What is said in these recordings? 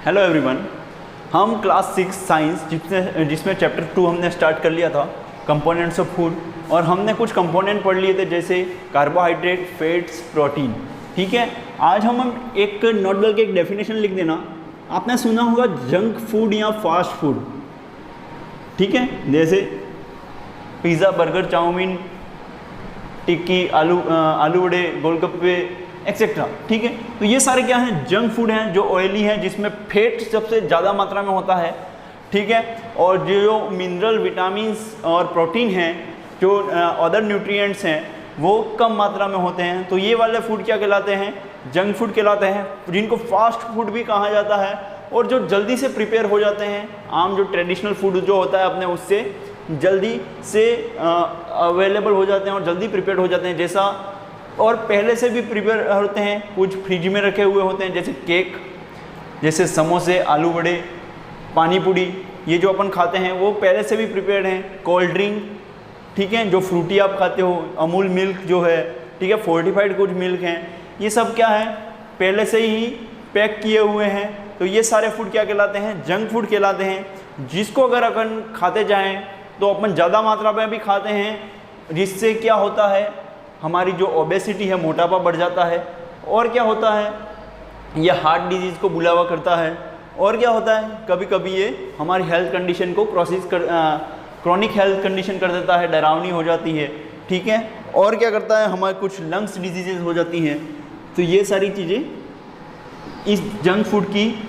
Hello everyone, हम class 6 science जिसमें chapter 2 हमने स्टार्ट कर लिया था कंपोनेंट्स ऑफ फूड, और हमने कुछ कंपोनेंट पढ़ लिए थे जैसे कार्बोहाइड्रेट, फैट्स, प्रोटीन। ठीक है, आज हम एक नोट डाल के एक डेफिनेशन लिख देना। आपने सुना होगा जंक फूड या फास्ट फूड, ठीक है, जैसे पिज़्ज़ा, बर्गर, चाउमीन, टिक्की, आलू वड़े, गोलगप्पे एक्सेट्रा। ठीक है, तो ये सारे क्या हैं? जंक फूड हैं, जो ऑयली हैं, जिसमें फैट सबसे ज़्यादा मात्रा में होता है। ठीक है, और जो मिनरल, विटामिन्स और प्रोटीन हैं, जो अदर न्यूट्रिएंट्स हैं, वो कम मात्रा में होते हैं। तो ये वाले फूड क्या कहलाते हैं? जंक फूड कहलाते हैं, जिनको फास्ट फूड भी कहा जाता है, और जो जल्दी से प्रिपेयर हो जाते हैं। आम जो ट्रेडिशनल फूड जो होता है अपने, उससे जल्दी से अवेलेबल हो जाते हैं और जल्दी प्रिपेयर हो जाते हैं, जैसा और पहले से भी प्रिपेयर होते हैं। कुछ फ्रिज में रखे हुए होते हैं, जैसे केक, जैसे समोसे, आलू वड़े, पानी पूरी, ये जो अपन खाते हैं वो पहले से भी प्रिपेयर्ड हैं। कोल्ड ड्रिंक, ठीक है, जो फ्रूटी आप खाते हो, अमूल मिल्क जो है, ठीक है, फोर्टिफाइड कुछ मिल्क हैं, ये सब क्या है? पहले से ही पैक किए हुए हैं। तो ये सारे फूड क्या कहलाते हैं? जंक फूड कहलाते हैं, जिसको अगर अपन खाते जाएँ तो अपन ज़्यादा मात्रा में भी खाते हैं, जिससे क्या होता है? हमारी जो ओबेसिटी है, मोटापा बढ़ जाता है। और क्या होता है? ये हार्ट डिजीज़ को बुलावा करता है। और क्या होता है? कभी कभी ये हमारी हेल्थ कंडीशन को क्रॉनिक हेल्थ कंडीशन कर देता है, डरावनी हो जाती है। ठीक है, और क्या करता है? हमारे कुछ लंग्स डिजीजेज हो जाती हैं। तो ये सारी चीज़ें इस जंक फूड की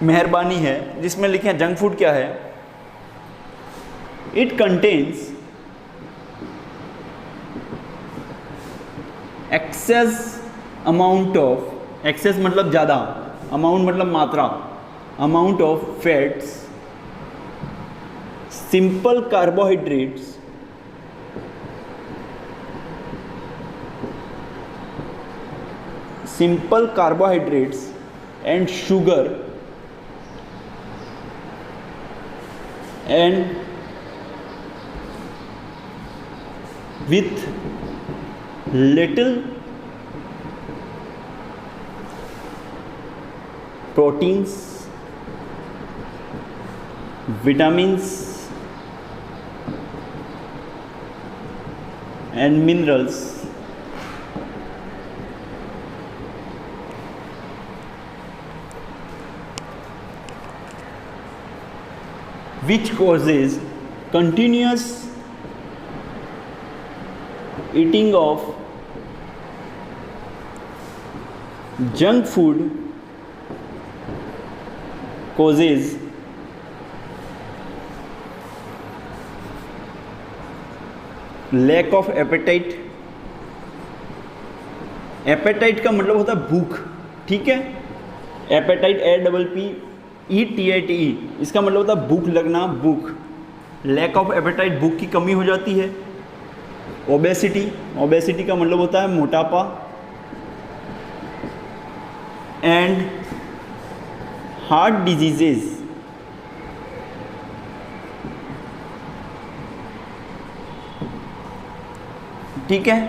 मेहरबानी है, जिसमें लिखे हैं जंक फूड क्या है? It contains excess amount of, excess मतलब ज़्यादा, अमाउंट मतलब मात्रा, amount of fats, simple carbohydrates, and sugar and with little proteins, vitamins and minerals which causes continuous eating of junk food causes lack of appetite। Appetite का मतलब होता है भूख। ठीक है, एपेटाइट APPETITE, इसका मतलब होता है भूख लगना, भूख। लैक ऑफ एपेटाइट, भूख की कमी हो जाती है। ओबेसिटी, ओबेसिटी का मतलब होता है मोटापा। एंड हार्ट डिजीजेस, ठीक है।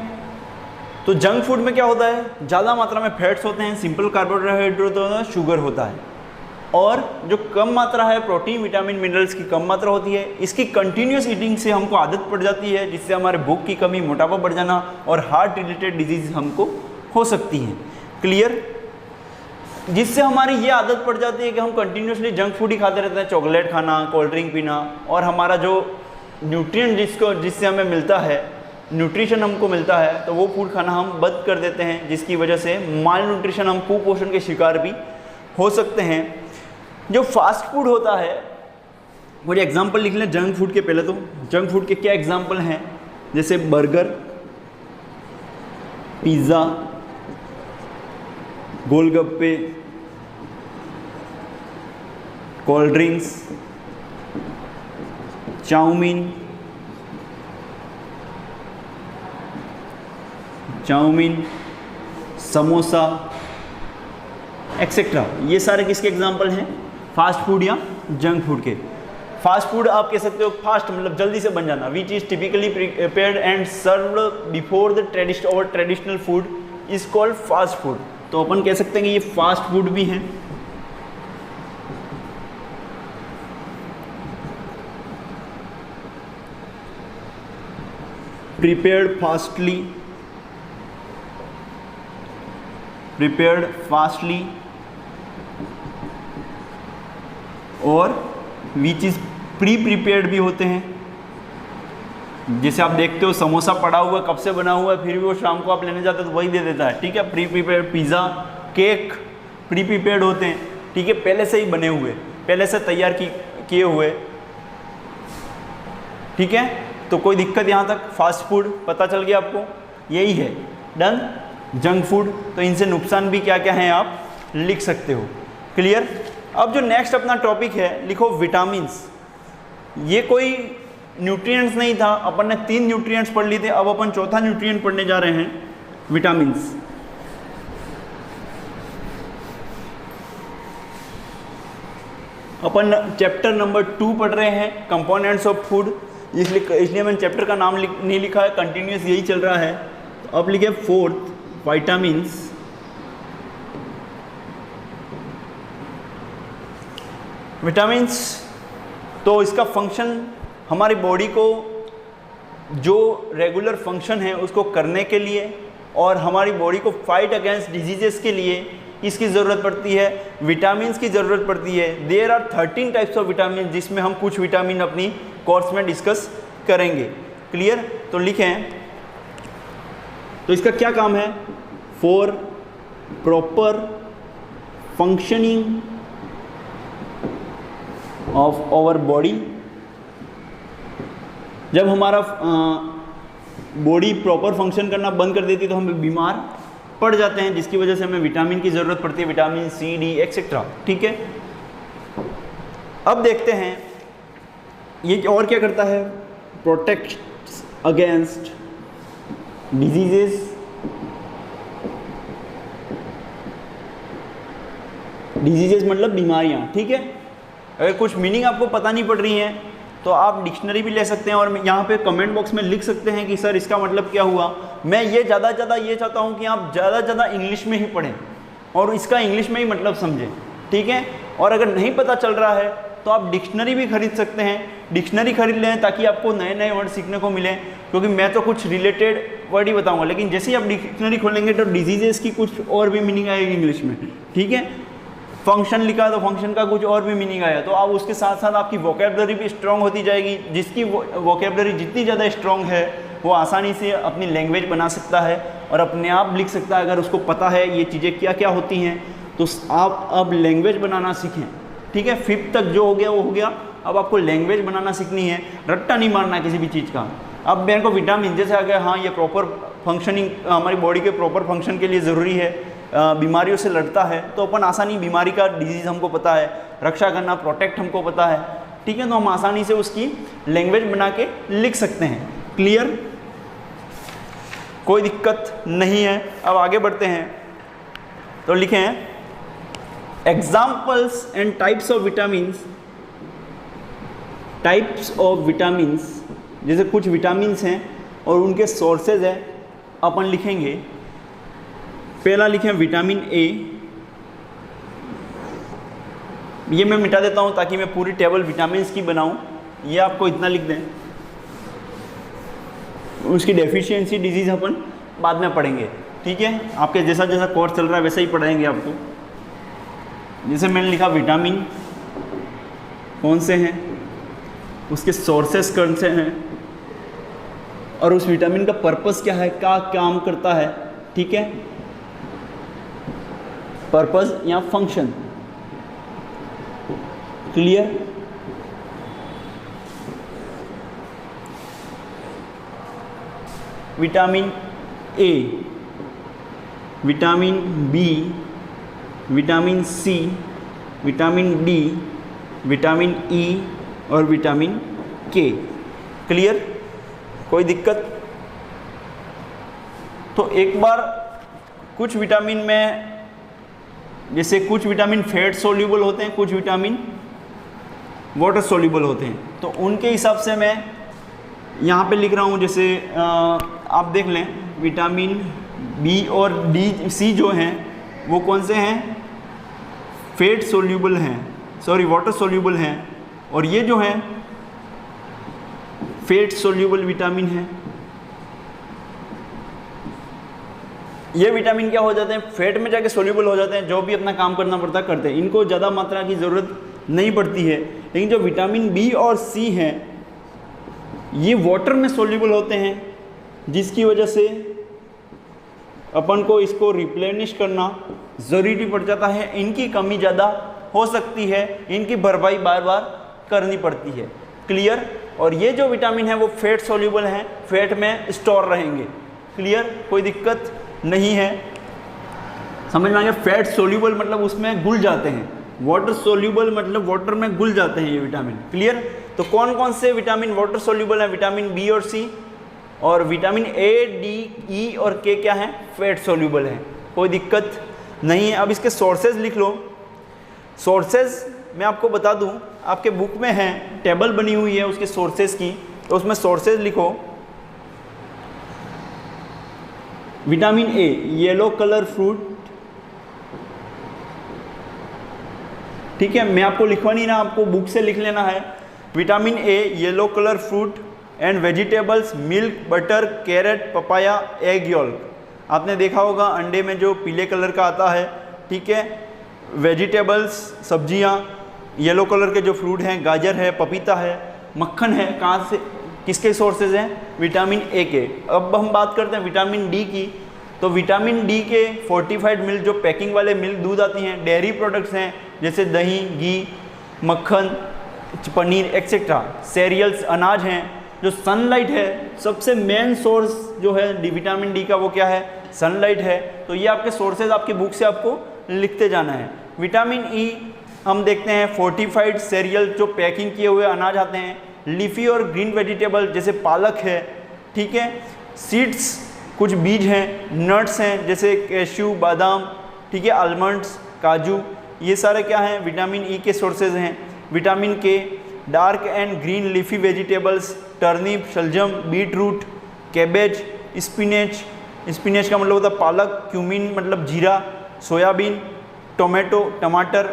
तो जंक फूड में क्या होता है? ज़्यादा मात्रा में फैट्स होते हैं, सिंपल कार्बोहाइड्रेट होता है, शुगर होता है, और जो कम मात्रा है प्रोटीन, विटामिन, मिनरल्स की कम मात्रा होती है। इसकी कंटिन्यूस ईटिंग से हमको आदत पड़ जाती है, जिससे हमारे भूख की कमी, मोटापा बढ़ जाना और हार्ट रिलेटेड डिजीज हमको हो सकती हैं। क्लियर? जिससे हमारी ये आदत पड़ जाती है कि हम कंटिन्यूसली जंक फूड ही खाते रहते हैं, चॉकलेट खाना, कोल्ड ड्रिंक पीना, और हमारा जो न्यूट्रिएंट जिससे हमें मिलता है, न्यूट्रिशन हमको मिलता है, तो वो फूड खाना हम बंद कर देते हैं, जिसकी वजह से माल न्यूट्रिशन, हम कुपोषण के शिकार भी हो सकते हैं। जो फास्ट फूड होता है, मुझे एग्जांपल लिख लें जंक फूड के। पहले तो जंक फूड के क्या एग्जांपल हैं? जैसे burger, pizza, golgappe, cold drinks, chow mein, samosa etcetera. ये सारे किसके एग्जांपल हैं? फास्ट फूड या जंक फूड के। फास्ट फूड आप कह सकते हो, फास्ट मतलब जल्दी से बन जाना, which is typically prepared and served before the traditional food is called fast food. तो अपन कह सकते हैं कि ये फास्ट फूड भी हैं, prepared fastly और विच इज़ प्री प्रिपेयर्ड भी होते हैं। जैसे आप देखते हो समोसा पड़ा हुआ कब से बना हुआ है, फिर भी वो शाम को आप लेने जाते हो तो वही दे देता है, ठीक है। Pre prepared pizza, cake pre prepared होते हैं, ठीक है, पहले से ही बने हुए, पहले से तैयार किए हुए, ठीक है। तो कोई दिक्कत यहाँ तक? फास्ट फूड पता चल गया आपको, यही है। डन। जंक फूड, तो इनसे नुकसान भी क्या क्या हैं आप लिख सकते हो। क्लियर। अब जो नेक्स्ट अपना टॉपिक है, लिखो विटामिन्स। ये कोई न्यूट्रिएंट्स नहीं था, अपन ने 3 न्यूट्रिएंट्स पढ़ लिए थे, अब अपन चौथा न्यूट्रिएंट पढ़ने जा रहे हैं, विटामिन्स। अपन चैप्टर नंबर 2 पढ़ रहे हैं, कंपोनेंट्स ऑफ फूड, इसलिए मैंने चैप्टर का नाम नहीं लिखा है, कंटिन्यूस यही चल रहा है। तो अब लिखे 4th विटामिन्स। विटामिन्स तो इसका फंक्शन हमारी बॉडी को जो रेगुलर फंक्शन है उसको करने के लिए और हमारी बॉडी को फाइट अगेंस्ट डिजीजेस के लिए इसकी ज़रूरत पड़ती है, विटामिन्स की ज़रूरत पड़ती है। There are 13 types of vitamin, जिसमें हम कुछ विटामिन अपनी कोर्स में डिस्कस करेंगे। क्लियर। तो लिखें, तो इसका क्या काम है? For proper functioning of our body. जब हमारा बॉडी प्रॉपर फंक्शन करना बंद कर देती है तो हम बीमार पड़ जाते हैं, जिसकी वजह से हमें विटामिन की ज़रूरत पड़ती है, विटामिन सी, डी एक्सेट्रा, ठीक है। अब देखते हैं ये और क्या करता है। प्रोटेक्ट अगेंस्ट डिजीजेस, डिजीजेस मतलब बीमारियां, ठीक है। अगर कुछ मीनिंग आपको पता नहीं पड़ रही हैं तो आप डिक्शनरी भी ले सकते हैं और यहाँ पे कमेंट बॉक्स में लिख सकते हैं कि सर इसका मतलब क्या हुआ। मैं ये ज़्यादा ये चाहता हूँ कि आप ज़्यादा इंग्लिश में ही पढ़ें और इसका इंग्लिश में ही मतलब समझें, ठीक है। और अगर नहीं पता चल रहा है तो आप डिक्शनरी भी खरीद सकते हैं, डिक्शनरी खरीद लें ताकि आपको नए नए वर्ड सीखने को मिलें, क्योंकि मैं तो कुछ रिलेटेड वर्ड ही बताऊँगा, लेकिन जैसे ही आप डिक्शनरी खोलेंगे तो डिजीजेस की कुछ और भी मीनिंग आएगी इंग्लिश में, ठीक है। फंक्शन लिखा है तो फंक्शन का कुछ और भी मीनिंग आया, तो आप उसके साथ साथ आपकी वोकेबलरी भी स्ट्रॉन्ग होती जाएगी। जिसकी वोकेबलरी जितनी ज़्यादा स्ट्रॉन्ग है वो आसानी से अपनी लैंग्वेज बना सकता है और अपने आप लिख सकता है। अगर उसको पता है ये चीज़ें क्या क्या होती हैं तो आप अब लैंग्वेज बनाना सीखें, ठीक है। 5th तक जो हो गया वो हो गया, अब आपको लैंग्वेज बनाना सीखनी है, रट्टा नहीं मारना है किसी भी चीज़ का। अब मेरे को विटामिन जैसे आ गया, हाँ ये प्रॉपर फंक्शनिंग हमारी बॉडी के प्रॉपर फंक्शन के लिए ज़रूरी है, बीमारियों से लड़ता है, तो अपन आसानी बीमारी का डिजीज़ हमको पता है, रक्षा करना प्रोटेक्ट हमको पता है, ठीक है। तो हम आसानी से उसकी लैंग्वेज बना के लिख सकते हैं। क्लियर, कोई दिक्कत नहीं है। अब आगे बढ़ते हैं तो लिखें examples and types of vitamins. Types of vitamins जैसे कुछ विटामिन्स हैं और उनके सोर्सेज हैं, अपन लिखेंगे। पहला लिखें विटामिन ए, ये मैं मिटा देता हूं ताकि मैं पूरी टेबल विटामिन्स की बनाऊं, ये आपको इतना लिख दें। उसकी डेफिशिएंसी डिजीज़ अपन बाद में पढ़ेंगे, ठीक है। आपके जैसा जैसा कोर्स चल रहा है वैसा ही पढ़ाएंगे आपको। जैसे मैंने लिखा विटामिन कौन से हैं, उसके सोर्सेस कौन से हैं और उस विटामिन का पर्पस क्या है, क्या काम करता है, ठीक है। पर्पस या function. Clear. Vitamin A, vitamin B, vitamin C, vitamin D, vitamin E और विटामिन के। क्लियर, कोई दिक्कत? तो एक बार कुछ विटामिन में, जैसे कुछ विटामिन फैट सोल्यूबल होते हैं, कुछ विटामिन वाटर सोल्यूबल होते हैं, तो उनके हिसाब से मैं यहाँ पे लिख रहा हूँ। जैसे आप देख लें, विटामिन बी और डी, सी जो हैं वो कौन से हैं, फैट सोल्यूबल हैं, सॉरी वाटर सोल्यूबल हैं, और ये जो हैं फैट सोल्यूबल विटामिन हैं, ये विटामिन क्या हो जाते हैं, फैट में जाके सोल्यूबल हो जाते हैं, जो भी अपना काम करना पड़ता है करते हैं, इनको ज़्यादा मात्रा की ज़रूरत नहीं पड़ती है। लेकिन जो विटामिन बी और सी हैं ये वाटर में सोल्यूबल होते हैं, जिसकी वजह से अपन को इसको रिप्लेनिश करना ज़रूरी पड़ जाता है। इनकी कमी ज़्यादा हो सकती है, इनकी भरपाई बार बार करनी पड़ती है। क्लियर। और ये जो विटामिन है वो फैट सोल्यूबल हैं, फैट में स्टोर रहेंगे। क्लियर, कोई दिक्कत नहीं है, समझ में आ गया। फैट सोल्यूबल मतलब उसमें घुल जाते हैं, वाटर सोल्यूबल मतलब वाटर में घुल जाते हैं ये विटामिन। क्लियर। तो कौन कौन से विटामिन वाटर सोल्यूबल हैं, विटामिन बी और सी, और विटामिन ए, डी, ई और के क्या हैं, फैट सोल्यूबल हैं, कोई दिक्कत नहीं है। अब इसके सोर्सेज लिख लो। सोर्सेज मैं आपको बता दूं, आपके बुक में है, टेबल बनी हुई है उसके सोर्सेज की, तो उसमें सोर्सेज लिखो। Vitamin A, yellow colour fruit, ठीक है, मैं आपको लिखवा नहीं ना, आपको बुक से लिख लेना है। Vitamin A, yellow colour fruit and vegetables, milk, butter, carrot, papaya, egg yolk. आपने देखा होगा अंडे में जो पीले कलर का आता है, ठीक है। वेजिटेबल्स, सब्जियां, येलो कलर के जो फ्रूट हैं, गाजर है, पपीता है, मक्खन है, कहाँ से, किसके सोर्सेज हैं, विटामिन ए के। अब हम बात करते हैं विटामिन डी की। तो विटामिन डी के फोर्टिफाइड मिल्क, जो पैकिंग वाले मिल्क दूध आती हैं, डेयरी प्रोडक्ट्स हैं जैसे दही, घी, मक्खन, पनीर एक्सेट्रा, सीरियल्स, अनाज हैं, जो सनलाइट है, सबसे मेन सोर्स जो है विटामिन डी का वो क्या है, सनलाइट है। तो ये आपके सोर्सेज आपकी बुक से आपको लिखते जाना है। विटामिन ई हम देखते हैं फोर्टिफाइड सीरियल, जो पैकिंग किए हुए अनाज आते हैं, लीफी और ग्रीन वेजिटेबल जैसे पालक है, ठीक है, सीड्स, कुछ बीज हैं, नट्स हैं जैसे कैश्यू, बादाम, ठीक है, आलमंड्स, काजू, ये सारे क्या हैं, विटामिन ई के सोर्सेज हैं। Vitamin K, dark and green leafy vegetables, turnip, शलजम, beetroot, cabbage, spinach, spinach का मतलब होता है पालक, क्यूमिन मतलब जीरा, सोयाबीन, टोमेटो, टमाटर।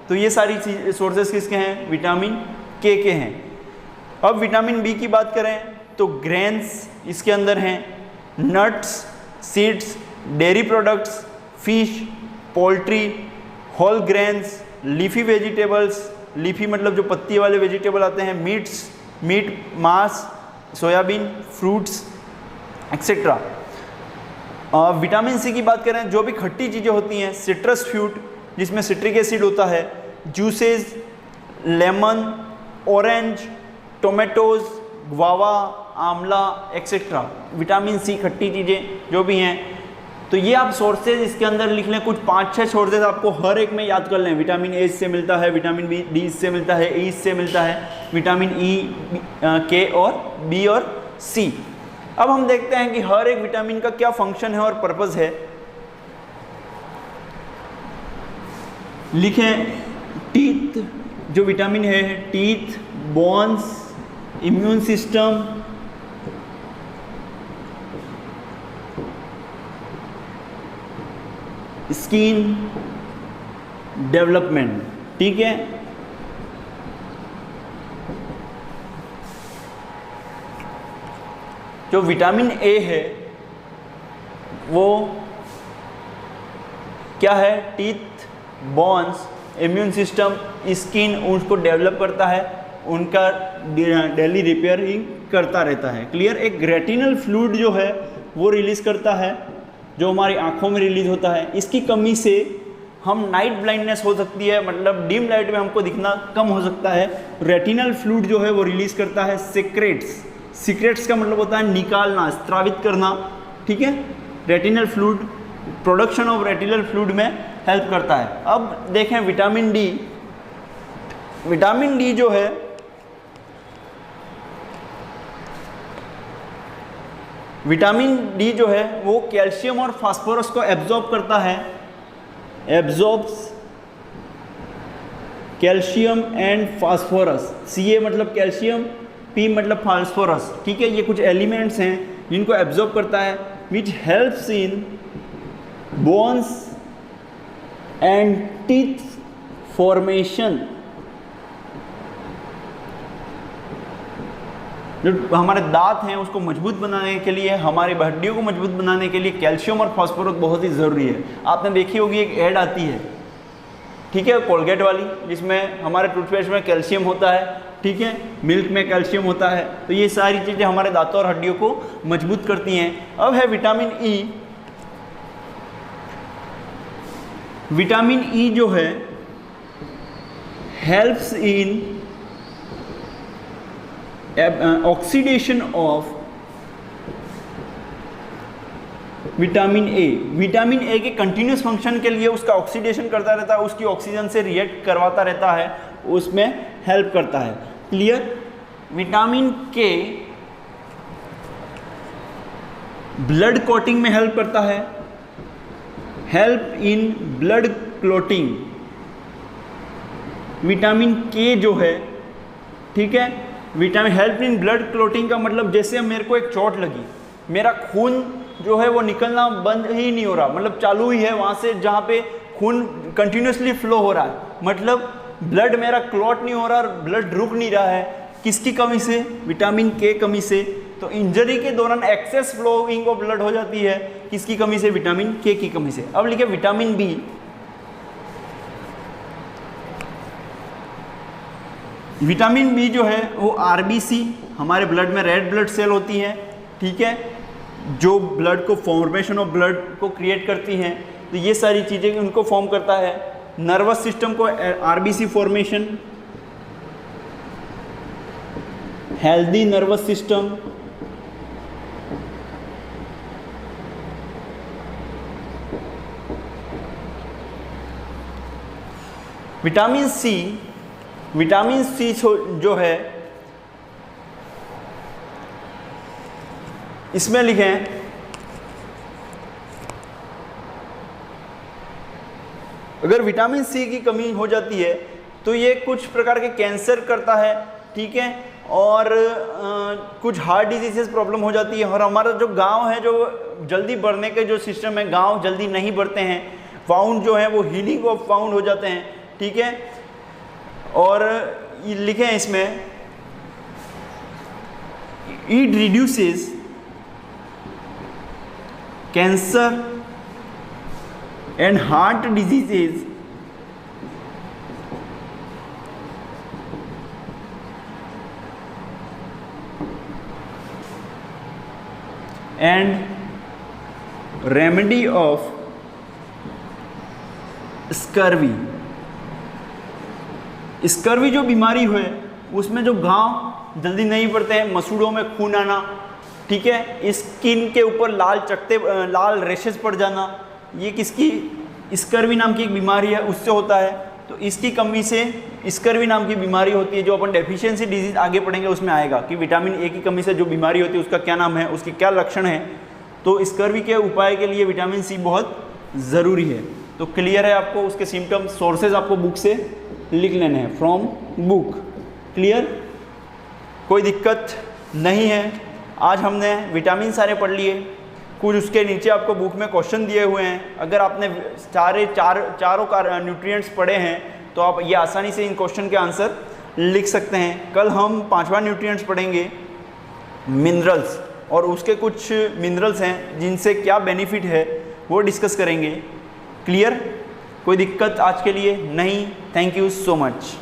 तो ये सारी चीज सोर्सेज किसके हैं, विटामिन के हैं। अब विटामिन बी की बात करें तो ग्रेन्स इसके अंदर हैं, nuts, seeds, dairy products, fish, poultry, whole grains, leafy vegetables, leafy मतलब जो पत्ती वाले वेजिटेबल आते हैं, मीट, मांस, soybean, fruits etcetera. Vitamin C की बात करें, जो भी खट्टी चीज़ें होती हैं, सिट्रस फ्रूट जिसमें सिट्रिक एसिड होता है, juices, lemon, orange, tomatoes, guava, आंवला एक्सेट्रा, विटामिन सी खट्टी चीज़ें जो भी हैं। तो ये आप सोर्सेज इसके अंदर लिख लें, कुछ 5-6 सोर्सेज आपको हर एक में याद कर लें। विटामिन ए इससे मिलता है, विटामिन बी डी इससे मिलता है, ई इससे मिलता है, विटामिन ई, के और बी और सी। अब हम देखते हैं कि हर एक विटामिन का क्या फंक्शन है और पर्पस है। लिखें, टीथ जो विटामिन है, teeth, bones, immune system, skin development, ठीक है। जो विटामिन ए है वो क्या है, teeth, bones, immune system, skin, उसको डेवलप करता है, उनका डेली रिपेयरिंग करता रहता है। क्लियर। एक रेटिनल फ्लूइड जो है वो रिलीज़ करता है, जो हमारी आंखों में रिलीज होता है। इसकी कमी से हम नाइट ब्लाइंडनेस हो सकती है, मतलब डिम लाइट में हमको दिखना कम हो सकता है। रेटिनल फ्लूइड जो है वो रिलीज करता है सीक्रेट्स। सीक्रेट्स का मतलब होता है निकालना, स्त्रावित करना, ठीक है। Retinal fluid, production of retinal fluid में हेल्प करता है। अब देखें विटामिन डी। विटामिन डी जो है विटामिन डी जो है वो कैल्शियम और फास्फोरस को एब्जॉर्ब करता है, absorbs calcium and phosphorus. Ca मतलब कैल्शियम, P मतलब फास्फोरस, ठीक है। ये कुछ एलिमेंट्स हैं जिनको एब्जॉर्ब करता है, which helps in bones and teeth formation. जो हमारे दांत हैं उसको मजबूत बनाने के लिए, हमारी हड्डियों को मजबूत बनाने के लिए कैल्शियम और फास्फोरस बहुत ही ज़रूरी है। आपने देखी होगी एक ऐड आती है, ठीक है, कोलगेट वाली, जिसमें हमारे टूथपेस्ट में कैल्शियम होता है, ठीक है, मिल्क में कैल्शियम होता है। तो ये सारी चीज़ें हमारे दांतों और हड्डियों को मजबूत करती हैं। अब है विटामिन ई। विटामिन ई जो है helps in oxidation of vitamin A. Vitamin A के कंटिन्यूस फंक्शन के लिए उसका ऑक्सीडेशन करता रहता है, उसकी ऑक्सीजन से रिएक्ट करवाता रहता है, उसमें हेल्प करता है। क्लियर? विटामिन के ब्लड कोटिंग में हेल्प करता है, help in blood clotting. Vitamin के जो है, ठीक है, vitamin help in blood clotting का मतलब जैसे मेरे को एक चोट लगी, मेरा खून जो है वो निकलना बंद ही नहीं हो रहा, मतलब चालू ही है वहाँ से जहाँ पे खून कंटिन्यूसली फ्लो हो रहा है, मतलब ब्लड मेरा क्लॉट नहीं हो रहा, ब्लड रुक नहीं रहा है। किसकी कमी से? विटामिन के कमी से। तो इंजरी के दौरान एक्सेस फ्लोइंग ऑफ ब्लड हो जाती है, किसकी कमी से? विटामिन के की कमी से। अब लिखे विटामिन बी। विटामिन बी जो है वो आरबीसी, हमारे ब्लड में रेड ब्लड सेल होती हैं, ठीक है, जो ब्लड को फॉर्मेशन ऑफ ब्लड को क्रिएट करती हैं। तो ये सारी चीज़ें उनको फॉर्म करता है। नर्वस सिस्टम को RBC formation, healthy nervous system, vitamin C. Vitamin C जो है इसमें लिखें अगर विटामिन सी की कमी हो जाती है तो ये कुछ प्रकार के कैंसर करता है, ठीक है, और कुछ हार्ट डिजीजेस प्रॉब्लम हो जाती है। और हमारा जो गांव है, जो जल्दी बढ़ने के जो सिस्टम है, गांव जल्दी नहीं बढ़ते हैं, वाउंड जो है वो हीलिंग ऑफ वाउंड हो जाते हैं, ठीक है। और ये लिखें इसमें it reduces cancer and heart diseases and remedy of scurvy. Scurvy जो बीमारी है उसमें जो घाव जल्दी नहीं पड़ते हैं, मसूड़ों में खून आना, ठीक है, स्किन के ऊपर लाल रेशेस पड़ जाना, ये किसकी? स्कर्वी नाम की एक बीमारी है, उससे होता है। तो इसकी कमी से स्कर्वी नाम की बीमारी होती है, जो अपन डेफिशिएंसी डिजीज आगे पढ़ेंगे उसमें आएगा कि विटामिन ए की कमी से जो बीमारी होती है उसका क्या नाम है, उसके क्या लक्षण है। तो स्कर्वी के उपाय के लिए विटामिन सी बहुत ज़रूरी है। तो क्लियर है आपको? उसके सिम्टम्स, सोर्सेज आपको बुक से लिख लेने हैं, फ्रॉम बुक। क्लियर? कोई दिक्कत नहीं है। आज हमने विटामिन सारे पढ़ लिए, कुछ उसके नीचे आपको बुक में क्वेश्चन दिए हुए हैं। अगर आपने चारों न्यूट्रिएंट्स पढ़े हैं तो आप ये आसानी से इन क्वेश्चन के आंसर लिख सकते हैं। कल हम 5वां न्यूट्रिएंट्स पढ़ेंगे, मिनरल्स, और उसके कुछ मिनरल्स हैं जिनसे क्या बेनिफिट है वो डिस्कस करेंगे। क्लियर? कोई दिक्कत आज के लिए नहीं? Thank you so much.